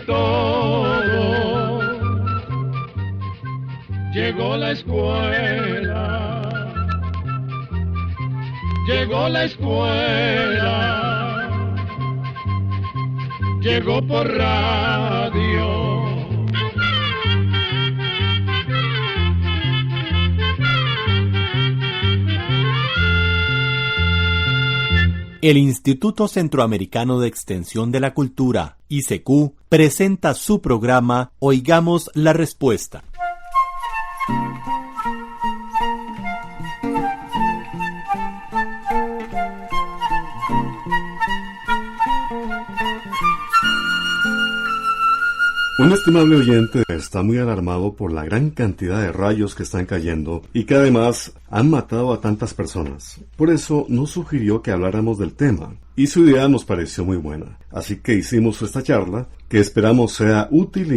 para todo. Llegó la escuela, llegó la escuela, llegó por radio. El Instituto Centroamericano de Extensión de la Cultura, ICQ, presenta su programa Oigamos la Respuesta. Un estimable oyente está muy alarmado por la gran cantidad de rayos que están cayendo y que además han matado a tantas personas. Por eso nos sugirió que habláramos del tema y su idea nos pareció muy buena. Así que hicimos esta charla que esperamos sea útil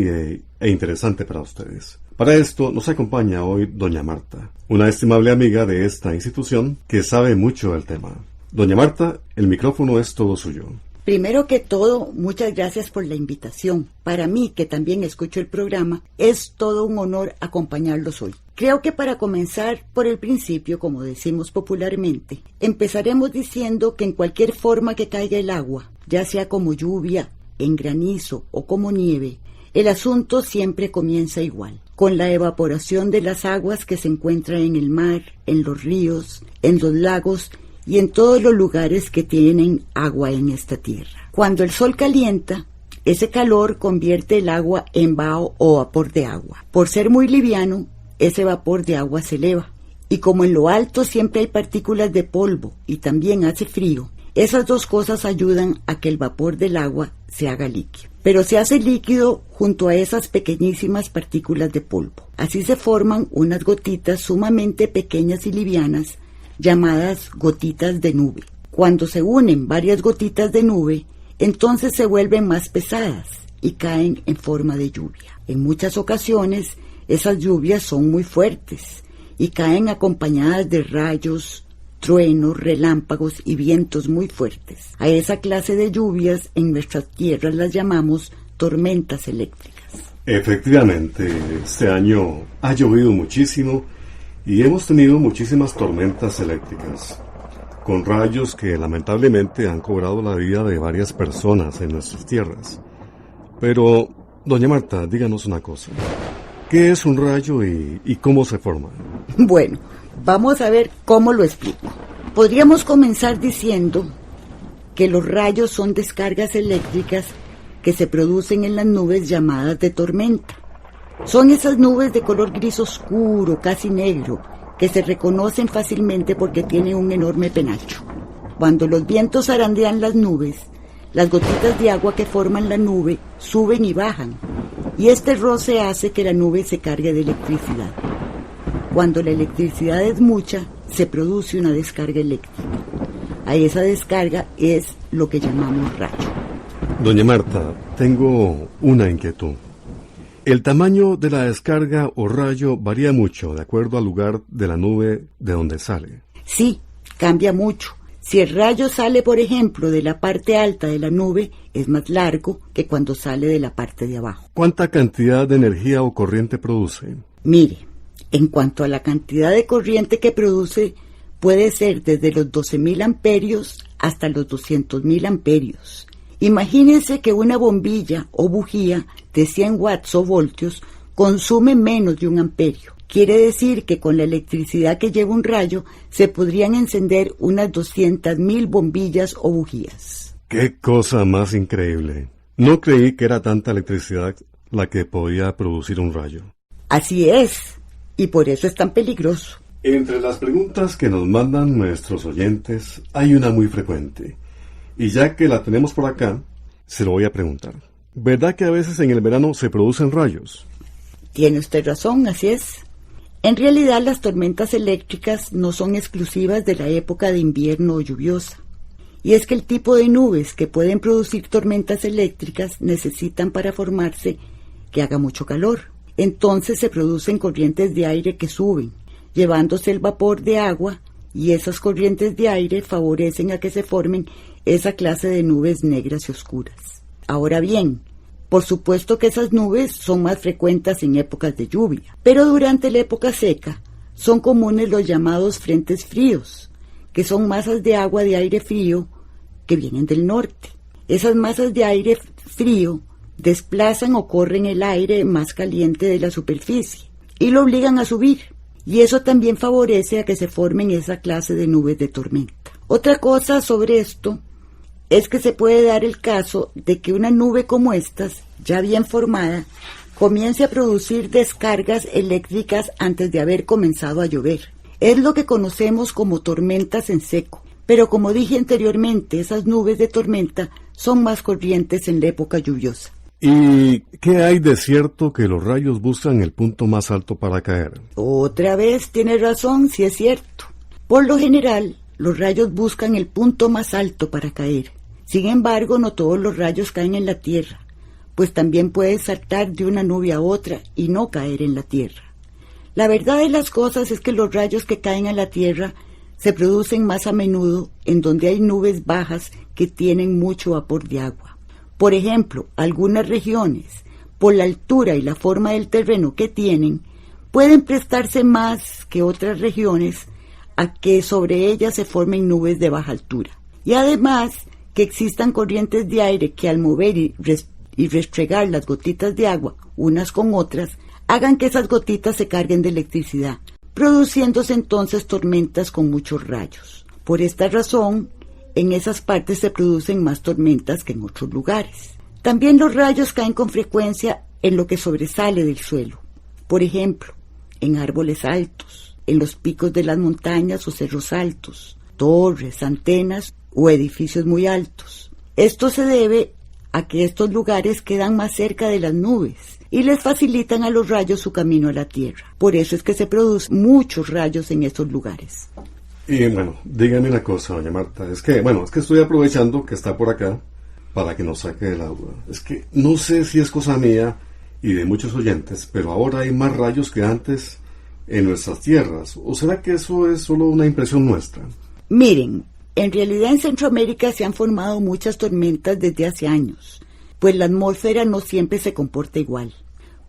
e interesante para ustedes. Para esto nos acompaña hoy doña Marta, una estimable amiga de esta institución que sabe mucho del tema. Doña Marta, el micrófono es todo suyo. Primero que todo, muchas gracias por la invitación. Para mí, que también escucho el programa, es todo un honor acompañarlos hoy. Creo que para comenzar por el principio, como decimos popularmente, empezaremos diciendo que en cualquier forma que caiga el agua, ya sea como lluvia, en granizo o como nieve, el asunto siempre comienza igual, con la evaporación de las aguas que se encuentran en el mar, en los ríos, en los lagos y en todos los lugares que tienen agua en esta tierra. Cuando el sol calienta, ese calor convierte el agua en vaho o vapor de agua. Por ser muy liviano, ese vapor de agua se eleva. Y como en lo alto siempre hay partículas de polvo y también hace frío, esas dos cosas ayudan a que el vapor del agua se haga líquido. Pero se hace líquido junto a esas pequeñísimas partículas de polvo. Así se forman unas gotitas sumamente pequeñas y livianas, llamadas gotitas de nube. Cuando se unen varias gotitas de nube, entonces se vuelven más pesadas y caen en forma de lluvia. En muchas ocasiones, esas lluvias son muy fuertes y caen acompañadas de rayos, truenos, relámpagos y vientos muy fuertes. A esa clase de lluvias en nuestras tierras las llamamos tormentas eléctricas. Efectivamente, este año ha llovido muchísimo y hemos tenido muchísimas tormentas eléctricas, con rayos que lamentablemente han cobrado la vida de varias personas en nuestras tierras. Pero, doña Marta, díganos una cosa. ¿Qué es un rayo y cómo se forma? Bueno, vamos a ver cómo lo explico. Podríamos comenzar diciendo que los rayos son descargas eléctricas que se producen en las nubes llamadas de tormenta. Son esas nubes de color gris oscuro, casi negro, que se reconocen fácilmente porque tienen un enorme penacho. Cuando los vientos zarandean las nubes, las gotitas de agua que forman la nube suben y bajan, y este roce hace que la nube se cargue de electricidad. Cuando la electricidad es mucha, se produce una descarga eléctrica. A esa descarga es lo que llamamos rayo. Doña Marta, tengo una inquietud. El tamaño de la descarga o rayo varía mucho de acuerdo al lugar de la nube de donde sale. Sí, cambia mucho. Si el rayo sale, por ejemplo, de la parte alta de la nube, es más largo que cuando sale de la parte de abajo. ¿Cuánta cantidad de energía o corriente produce? Mire, en cuanto a la cantidad de corriente que produce, puede ser desde los 12.000 amperios hasta los 200.000 amperios. Imagínense que una bombilla o bujía de 100 watts o voltios consume menos de 1 amperio. Quiere decir que con la electricidad que lleva un rayo se podrían encender unas 200.000 bombillas o bujías. ¡Qué cosa más increíble! No creí que era tanta electricidad la que podía producir un rayo. Así es, y por eso es tan peligroso. Entre las preguntas que nos mandan nuestros oyentes hay una muy frecuente. Y ya que la tenemos por acá, se lo voy a preguntar. ¿Verdad que a veces en el verano se producen rayos? Tiene usted razón, así es. En realidad las tormentas eléctricas no son exclusivas de la época de invierno o lluviosa. Y es que el tipo de nubes que pueden producir tormentas eléctricas necesitan para formarse que haga mucho calor. Entonces se producen corrientes de aire que suben, llevándose el vapor de agua, y esas corrientes de aire favorecen a que se formen esa clase de nubes negras y oscuras. Ahora bien, Por supuesto que esas nubes son más frecuentes en épocas de lluvia, pero durante la época seca son comunes los llamados frentes fríos, que son masas de agua de aire frío que vienen del norte. Esas masas de aire frío desplazan o corren el aire más caliente de la superficie y lo obligan a subir, y eso también favorece a que se formen esa clase de nubes de tormenta. Otra cosa sobre esto es que se puede dar el caso de que una nube como estas, ya bien formada, comience a producir descargas eléctricas antes de haber comenzado a llover. Es lo que conocemos como tormentas en seco, pero como dije anteriormente, esas nubes de tormenta son más corrientes en la época lluviosa. ¿Y qué hay de cierto que los rayos buscan el punto más alto para caer? Otra vez tiene razón, sí es cierto. Por lo general, los rayos buscan el punto más alto para caer. Sin embargo, no todos los rayos caen en la tierra, pues también pueden saltar de una nube a otra y no caer en la tierra. La verdad de las cosas es que los rayos que caen a la tierra se producen más a menudo en donde hay nubes bajas que tienen mucho vapor de agua. Por ejemplo, algunas regiones, por la altura y la forma del terreno que tienen, pueden prestarse más que otras regiones a que sobre ellas se formen nubes de baja altura. Y además, que existan corrientes de aire que al mover y restregar las gotitas de agua unas con otras, hagan que esas gotitas se carguen de electricidad, produciéndose entonces tormentas con muchos rayos. Por esta razón, en esas partes se producen más tormentas que en otros lugares. También los rayos caen con frecuencia en lo que sobresale del suelo. Por ejemplo, en árboles altos, en los picos de las montañas o cerros altos, torres, antenas o edificios muy altos. Esto se debe a que estos lugares quedan más cerca de las nubes y les facilitan a los rayos su camino a la tierra. Por eso es que se producen muchos rayos en estos lugares. Y bueno, dígame una cosa, doña Marta, es que estoy aprovechando que está por acá para que nos saque de la duda. Es que no sé si es cosa mía y de muchos oyentes, pero ahora hay más rayos que antes en nuestras tierras. ¿O será que eso es solo una impresión nuestra? Miren, en realidad en Centroamérica se han formado muchas tormentas desde hace años, pues la atmósfera no siempre se comporta igual.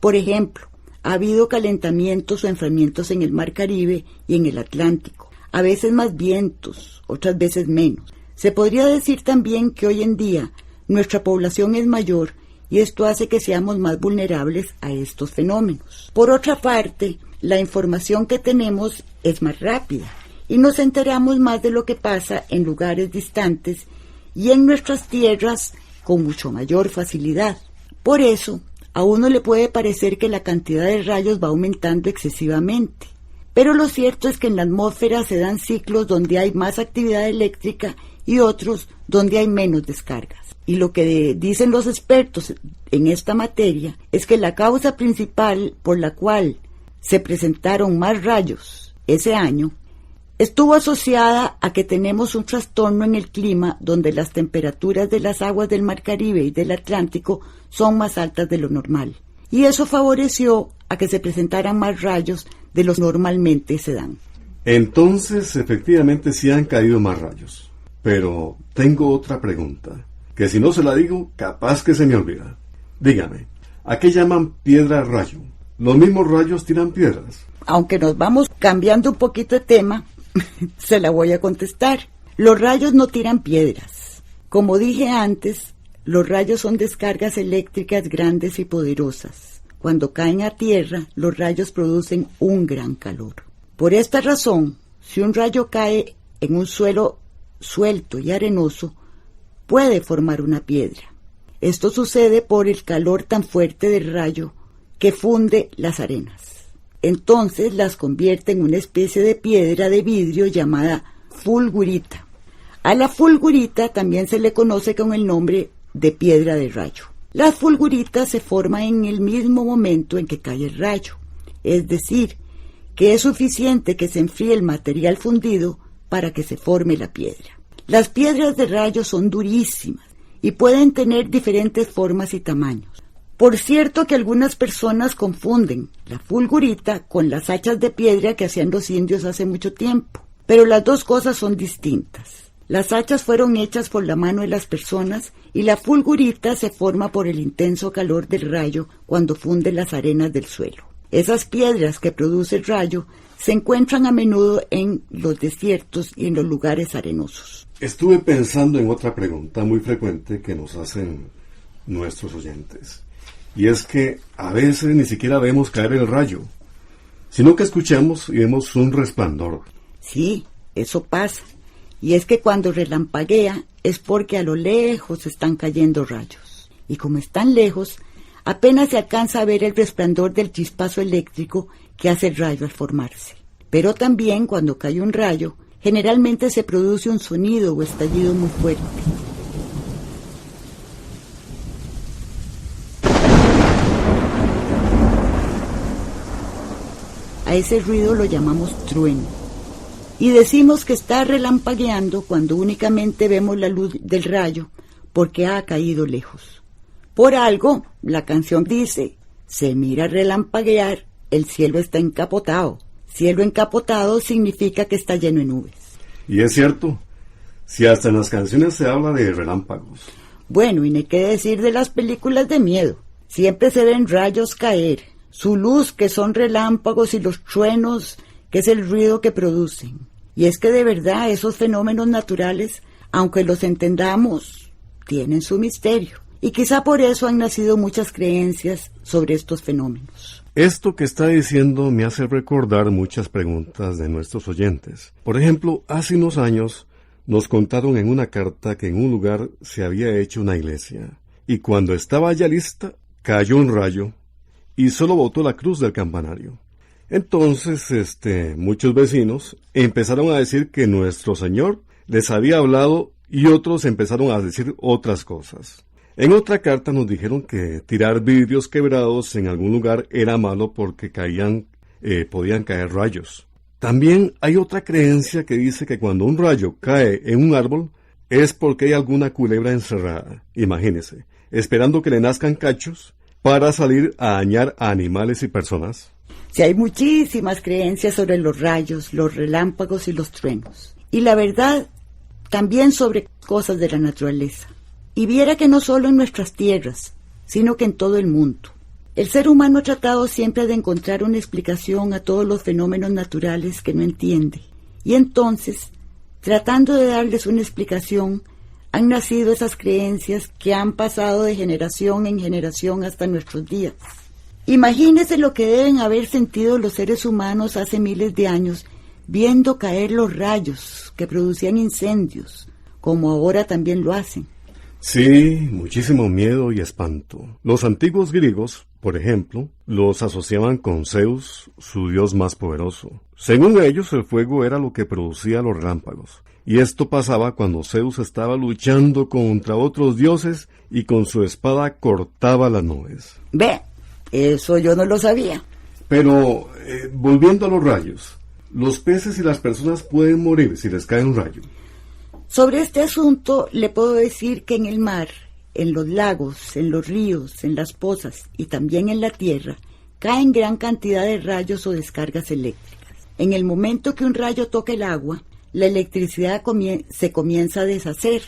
Por ejemplo, ha habido calentamientos o enfriamientos en el Mar Caribe y en el Atlántico. A veces más vientos, otras veces menos. Se podría decir también que hoy en día nuestra población es mayor y esto hace que seamos más vulnerables a estos fenómenos. Por otra parte, la información que tenemos es más rápida y nos enteramos más de lo que pasa en lugares distantes y en nuestras tierras con mucho mayor facilidad. Por eso, a uno le puede parecer que la cantidad de rayos va aumentando excesivamente. Pero lo cierto es que en la atmósfera se dan ciclos donde hay más actividad eléctrica y otros donde hay menos descargas. Y lo que dicen los expertos en esta materia es que la causa principal por la cual se presentaron más rayos ese año estuvo asociada a que tenemos un trastorno en el clima donde las temperaturas de las aguas del Mar Caribe y del Atlántico son más altas de lo normal. Y eso favoreció a que se presentaran más rayos de los normalmente se dan. Entonces, efectivamente sí han caído más rayos. Pero tengo otra pregunta, que si no se la digo, capaz que se me olvida. Dígame, ¿a qué llaman piedra rayo? ¿Los mismos rayos tiran piedras? Aunque nos vamos cambiando un poquito de tema, se la voy a contestar. Los rayos no tiran piedras. Como dije antes, los rayos son descargas eléctricas grandes y poderosas. Cuando caen a tierra, los rayos producen un gran calor. Por esta razón, si un rayo cae en un suelo suelto y arenoso, puede formar una piedra. Esto sucede por el calor tan fuerte del rayo que funde las arenas. Entonces las convierte en una especie de piedra de vidrio llamada fulgurita. A la fulgurita también se le conoce con el nombre de piedra de rayo. Las fulguritas se forman en el mismo momento en que cae el rayo, es decir, que es suficiente que se enfríe el material fundido para que se forme la piedra. Las piedras de rayo son durísimas y pueden tener diferentes formas y tamaños. Por cierto que algunas personas confunden la fulgurita con las hachas de piedra que hacían los indios hace mucho tiempo, pero las dos cosas son distintas. Las hachas fueron hechas por la mano de las personas y la fulgurita se forma por el intenso calor del rayo cuando funde las arenas del suelo. Esas piedras que produce el rayo se encuentran a menudo en los desiertos y en los lugares arenosos. Estuve pensando en otra pregunta muy frecuente que nos hacen nuestros oyentes. Y es que a veces ni siquiera vemos caer el rayo, sino que escuchamos y vemos un resplandor. Sí, eso pasa. Y es que cuando relampaguea es porque a lo lejos están cayendo rayos. Y como están lejos, apenas se alcanza a ver el resplandor del chispazo eléctrico que hace el rayo al formarse. Pero también cuando cae un rayo, generalmente se produce un sonido o estallido muy fuerte. A ese ruido lo llamamos trueno. Y decimos que está relampagueando cuando únicamente vemos la luz del rayo porque ha caído lejos. Por algo, la canción dice, se mira relampaguear, el cielo está encapotado. Cielo encapotado significa que está lleno de nubes. Y es cierto, si hasta en las canciones se habla de relámpagos. Bueno, y no hay que decir de las películas de miedo. Siempre se ven rayos caer, su luz que son relámpagos y los truenos que es el ruido que producen. Y es que de verdad esos fenómenos naturales, aunque los entendamos, tienen su misterio. Y quizá por eso han nacido muchas creencias sobre estos fenómenos. Esto que está diciendo me hace recordar muchas preguntas de nuestros oyentes. Por ejemplo, hace unos años nos contaron en una carta que en un lugar se había hecho una iglesia. Y cuando estaba ya lista, cayó un rayo y solo botó la cruz del campanario. Entonces, muchos vecinos empezaron a decir que nuestro Señor les había hablado y otros empezaron a decir otras cosas. En otra carta nos dijeron que tirar vidrios quebrados en algún lugar era malo porque podían caer rayos. También hay otra creencia que dice que cuando un rayo cae en un árbol es porque hay alguna culebra encerrada, imagínese, esperando que le nazcan cachos para salir a dañar a animales y personas. Sí, hay muchísimas creencias sobre los rayos, los relámpagos y los truenos. Y la verdad, también sobre cosas de la naturaleza. Y viera que no solo en nuestras tierras, sino que en todo el mundo. El ser humano ha tratado siempre de encontrar una explicación a todos los fenómenos naturales que no entiende. Y entonces, tratando de darles una explicación, han nacido esas creencias que han pasado de generación en generación hasta nuestros días. Imagínese lo que deben haber sentido los seres humanos hace miles de años, viendo caer los rayos que producían incendios, como ahora también lo hacen. Sí, muchísimo miedo y espanto. Los antiguos griegos, por ejemplo, los asociaban con Zeus, su dios más poderoso. Según ellos, el fuego era lo que producía los relámpagos. Y esto pasaba cuando Zeus estaba luchando contra otros dioses y con su espada cortaba las nubes. Ve, eso yo no lo sabía. Pero, volviendo a los rayos, los peces y las personas pueden morir si les cae un rayo. Sobre este asunto le puedo decir que en el mar, en los lagos, en los ríos, en las pozas y también en la tierra, caen gran cantidad de rayos o descargas eléctricas. En el momento que un rayo toca el agua, la electricidad se comienza a deshacer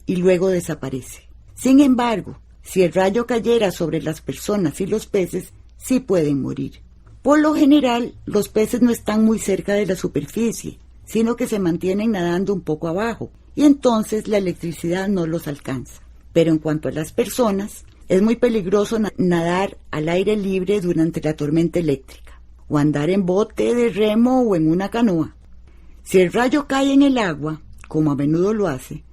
y luego desaparece. Sin embargo, si el rayo cayera sobre las personas y los peces, sí pueden morir. Por lo general, los peces no están muy cerca de la superficie, sino que se mantienen nadando un poco abajo, y entonces la electricidad no los alcanza. Pero en cuanto a las personas, es muy peligroso nadar al aire libre durante la tormenta eléctrica, o andar en bote de remo o en una canoa. Si el rayo cae en el agua, como a menudo lo hace,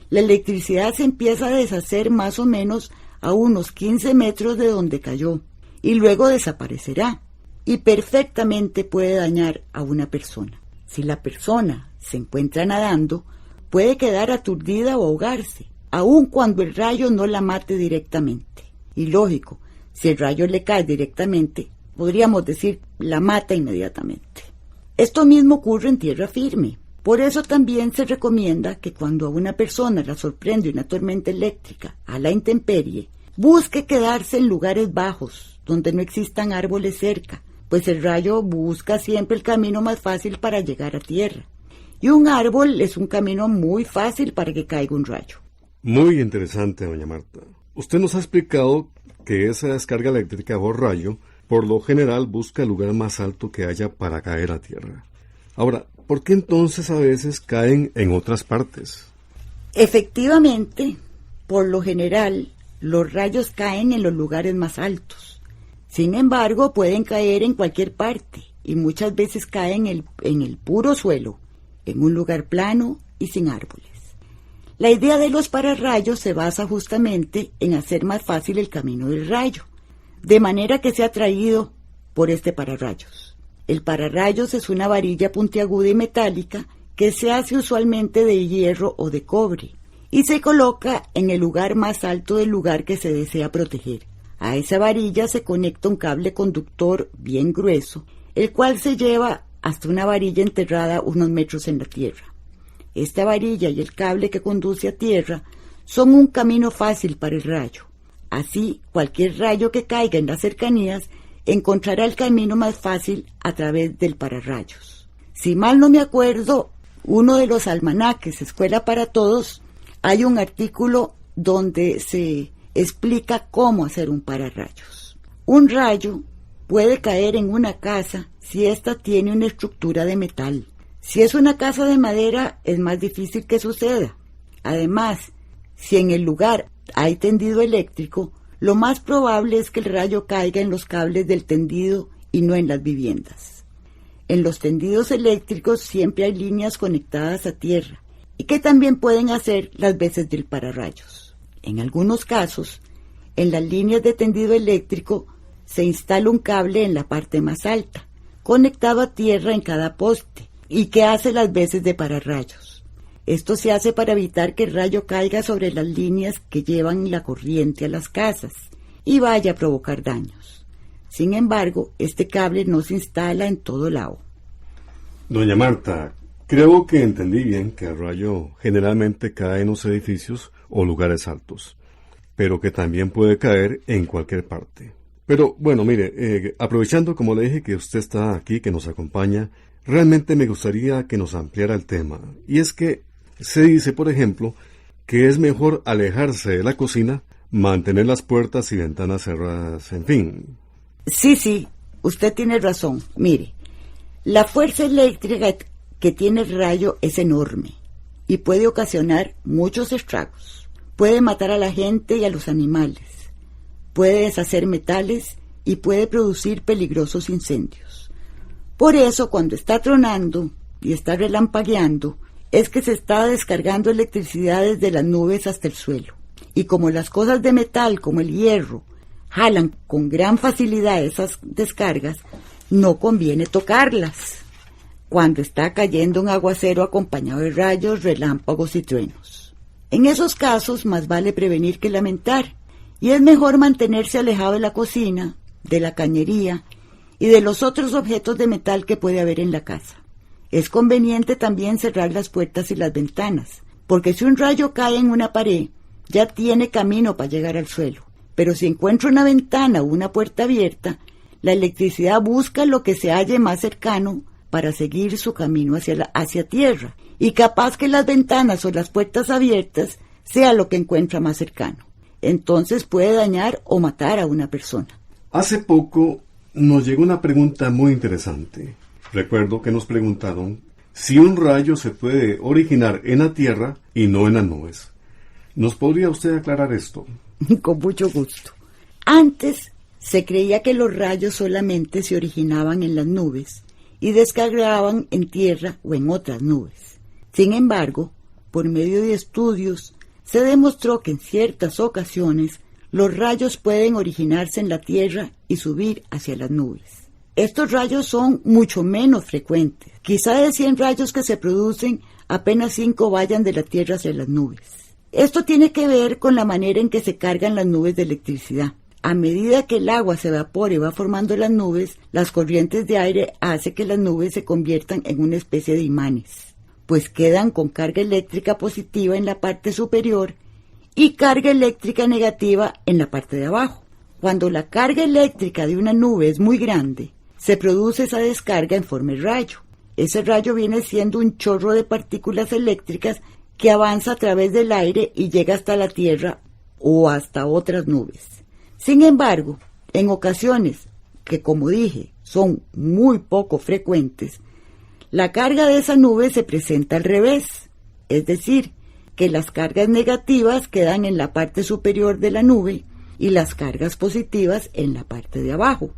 la electricidad se empieza a deshacer más o menos a unos 15 metros de donde cayó, y luego desaparecerá, y perfectamente puede dañar a una persona. Si la persona se encuentra nadando, puede quedar aturdida o ahogarse, aun cuando el rayo no la mate directamente. Y lógico, si el rayo le cae directamente, podríamos decir, la mata inmediatamente. Esto mismo ocurre en tierra firme. Por eso también se recomienda que cuando a una persona la sorprende una tormenta eléctrica a la intemperie, busque quedarse en lugares bajos, donde no existan árboles cerca, pues el rayo busca siempre el camino más fácil para llegar a tierra. Y un árbol es un camino muy fácil para que caiga un rayo. Muy interesante, doña Marta. Usted nos ha explicado que esa descarga eléctrica o rayo, por lo general, busca el lugar más alto que haya para caer a tierra. Ahora, ¿por qué entonces a veces caen en otras partes? Efectivamente, por lo general, los rayos caen en los lugares más altos. Sin embargo, pueden caer en cualquier parte y muchas veces caen en el puro suelo, en un lugar plano y sin árboles. La idea de los pararrayos se basa justamente en hacer más fácil el camino del rayo, de manera que sea atraído por este pararrayos. El pararrayos es una varilla puntiaguda y metálica que se hace usualmente de hierro o de cobre y se coloca en el lugar más alto del lugar que se desea proteger. A esa varilla se conecta un cable conductor bien grueso, el cual se lleva hasta una varilla enterrada unos metros en la tierra. Esta varilla y el cable que conduce a tierra son un camino fácil para el rayo. Así, cualquier rayo que caiga en las cercanías encontrará el camino más fácil a través del pararrayos. Si mal no me acuerdo, uno de los almanaques Escuela para Todos, hay un artículo donde se explica cómo hacer un pararrayos. Un rayo puede caer en una casa si ésta tiene una estructura de metal. Si es una casa de madera, es más difícil que suceda. Además, si en el lugar hay tendido eléctrico, lo más probable es que el rayo caiga en los cables del tendido y no en las viviendas. En los tendidos eléctricos siempre hay líneas conectadas a tierra y que también pueden hacer las veces del pararrayos. En algunos casos, en las líneas de tendido eléctrico se instala un cable en la parte más alta, conectado a tierra en cada poste, y que hace las veces de pararrayos. Esto se hace para evitar que el rayo caiga sobre las líneas que llevan la corriente a las casas y vaya a provocar daños. Sin embargo, este cable no se instala en todo lado. Doña Marta, creo que entendí bien que el rayo generalmente cae en los edificios o lugares altos, pero que también puede caer en cualquier parte. Pero bueno, mire, aprovechando como le dije que usted está aquí, que nos acompaña, realmente me gustaría que nos ampliara el tema. Y es que se dice, por ejemplo, que es mejor alejarse de la cocina, mantener las puertas y ventanas cerradas, en fin. Sí, usted tiene razón. Mire, la fuerza eléctrica que tiene el rayo es enorme y puede ocasionar muchos estragos. Puede matar a la gente y a los animales, puede deshacer metales y puede producir peligrosos incendios. Por eso, cuando está tronando y está relampagueando, es que se está descargando electricidad desde las nubes hasta el suelo. Y como las cosas de metal, como el hierro, jalan con gran facilidad esas descargas, no conviene tocarlas cuando está cayendo un aguacero acompañado de rayos, relámpagos y truenos. En esos casos, más vale prevenir que lamentar, y es mejor mantenerse alejado de la cocina, de la cañería y de los otros objetos de metal que puede haber en la casa. Es conveniente también cerrar las puertas y las ventanas, porque si un rayo cae en una pared, ya tiene camino para llegar al suelo. Pero si encuentra una ventana o una puerta abierta, la electricidad busca lo que se halle más cercano para seguir su camino hacia tierra, y capaz que las ventanas o las puertas abiertas sea lo que encuentra más cercano. Entonces puede dañar o matar a una persona. Hace poco nos llegó una pregunta muy interesante. Recuerdo que nos preguntaron si un rayo se puede originar en la tierra y no en las nubes. ¿Nos podría usted aclarar esto? Con mucho gusto. Antes se creía que los rayos solamente se originaban en las nubes y descargaban en tierra o en otras nubes. Sin embargo, por medio de estudios, se demostró que en ciertas ocasiones los rayos pueden originarse en la tierra y subir hacia las nubes. Estos rayos son mucho menos frecuentes. Quizá de 100 rayos que se producen, apenas 5 vayan de la tierra hacia las nubes. Esto tiene que ver con la manera en que se cargan las nubes de electricidad. A medida que el agua se evapora y va formando las nubes, las corrientes de aire hacen que las nubes se conviertan en una especie de imanes, pues quedan con carga eléctrica positiva en la parte superior y carga eléctrica negativa en la parte de abajo. Cuando la carga eléctrica de una nube es muy grande, se produce esa descarga en forma de rayo. Ese rayo viene siendo un chorro de partículas eléctricas que avanza a través del aire y llega hasta la Tierra o hasta otras nubes. Sin embargo, en ocasiones, que como dije, son muy poco frecuentes, la carga de esa nube se presenta al revés, es decir, que las cargas negativas quedan en la parte superior de la nube y las cargas positivas en la parte de abajo.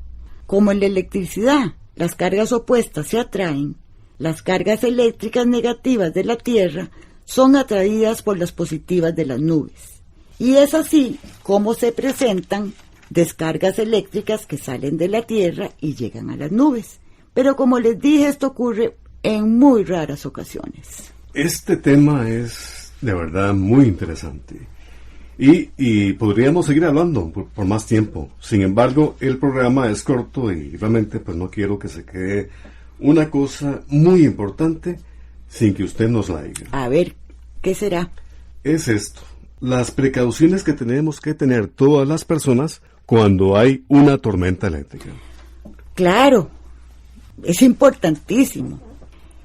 Como en la electricidad, las cargas opuestas se atraen, las cargas eléctricas negativas de la Tierra son atraídas por las positivas de las nubes. Y es así como se presentan descargas eléctricas que salen de la Tierra y llegan a las nubes. Pero como les dije, esto ocurre en muy raras ocasiones. Este tema es de verdad muy interesante. Y podríamos seguir hablando por más tiempo. Sin embargo, el programa es corto y realmente pues no quiero que se quede una cosa muy importante sin que usted nos la diga. A ver, ¿qué será? Es esto: las precauciones que tenemos que tener todas las personas cuando hay una tormenta eléctrica. Claro, es importantísimo.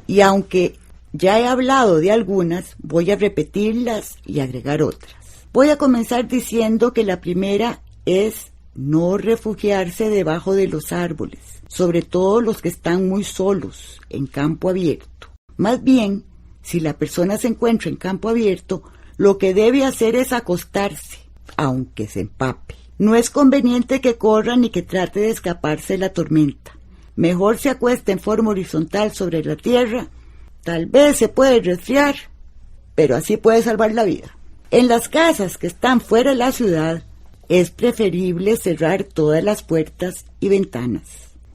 Y aunque ya he hablado de algunas, voy a repetirlas y agregar otras. Voy a comenzar diciendo que la primera es no refugiarse debajo de los árboles, sobre todo los que están muy solos, en campo abierto. Más bien, si la persona se encuentra en campo abierto, lo que debe hacer es acostarse, aunque se empape. No es conveniente que corra ni que trate de escaparse de la tormenta. Mejor se acuesta en forma horizontal sobre la tierra. Tal vez se puede resfriar, pero así puede salvar la vida. En las casas que están fuera de la ciudad, es preferible cerrar todas las puertas y ventanas.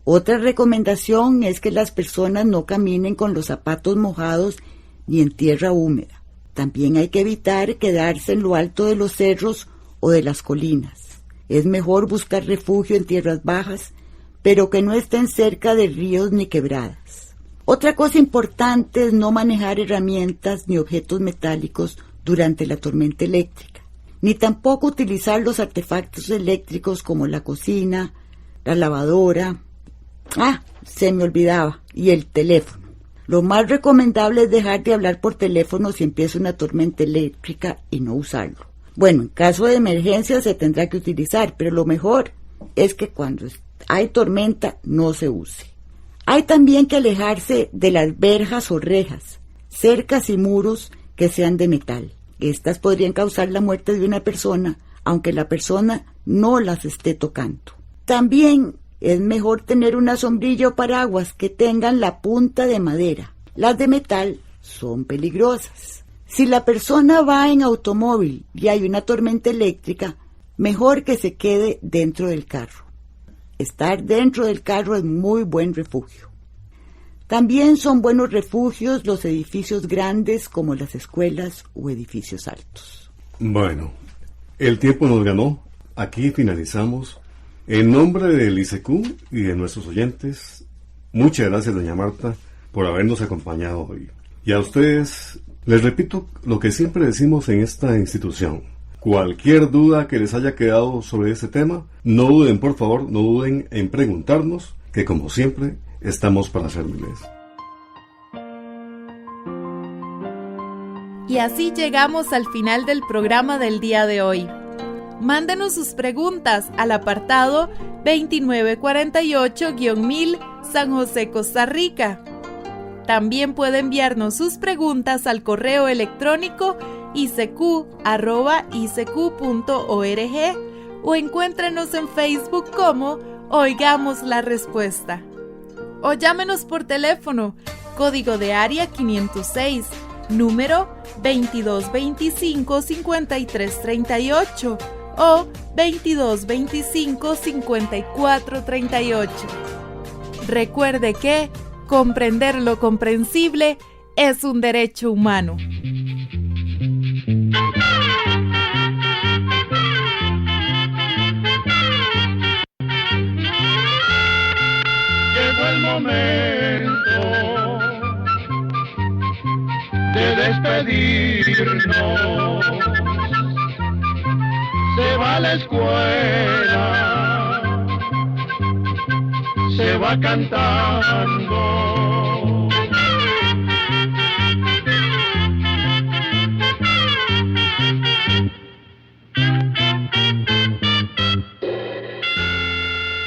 Otra recomendación es que las personas no caminen con los zapatos mojados ni en tierra húmeda. También hay que evitar quedarse en lo alto de los cerros o de las colinas. Es mejor buscar refugio en tierras bajas, pero que no estén cerca de ríos ni quebradas. Otra cosa importante es no manejar herramientas ni objetos metálicos durante la tormenta eléctrica, ni tampoco utilizar los artefactos eléctricos como la cocina, la lavadora, se me olvidaba, y el teléfono. Lo más recomendable es dejar de hablar por teléfono si empieza una tormenta eléctrica y no usarlo. Bueno, en caso de emergencia se tendrá que utilizar, pero lo mejor es que cuando hay tormenta no se use. Hay también que alejarse de las verjas o rejas, cercas y muros que sean de metal. Estas podrían causar la muerte de una persona, aunque la persona no las esté tocando. También es mejor tener una sombrilla o paraguas que tengan la punta de madera. Las de metal son peligrosas. Si la persona va en automóvil y hay una tormenta eléctrica, mejor que se quede dentro del carro. Estar dentro del carro es muy buen refugio. También son buenos refugios los edificios grandes como las escuelas o edificios altos. Bueno, el tiempo nos ganó. Aquí finalizamos. En nombre del ICQ y de nuestros oyentes, muchas gracias, doña Marta, por habernos acompañado hoy. Y a ustedes, les repito lo que siempre decimos en esta institución. Cualquier duda que les haya quedado sobre este tema, no duden, por favor, no duden en preguntarnos, que como siempre, estamos para servirles. Y así llegamos al final del programa del día de hoy. Mándenos sus preguntas al apartado 2948-1000 San José, Costa Rica. También puede enviarnos sus preguntas al correo electrónico icq@icq.org o encuéntrenos en Facebook como Oigamos la Respuesta. O llámenos por teléfono, código de área 506, número 2225-5338 o 2225-5438. Recuerde que comprender lo comprensible es un derecho humano. Llegó el momento de despedirnos. Se va a la escuela, se va cantando.